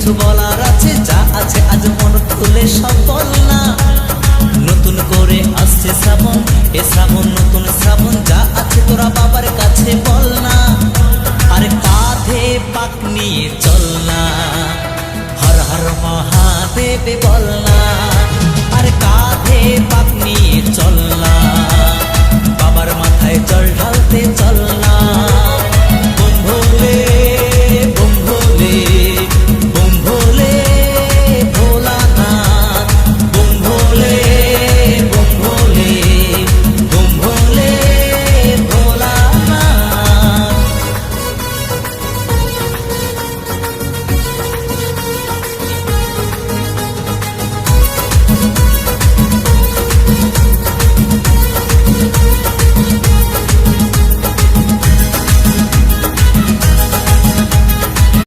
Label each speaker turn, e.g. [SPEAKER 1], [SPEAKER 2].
[SPEAKER 1] কিছু বলার আছে, যা আছে আজ মন খুলে সব বল না। নতুন করে আসছে শ্রাবণ, এ শ্রাবণ নতুন শ্রাবণ, যা আছে তোরা বাবার কাছে বল না। আরে কাঁধে পাক নিয়ে চল না, হর হর মহাদেব বল না। আরে কাঁধে পাক নিয়ে চল না, বাবার মাথায় জল ঢালতে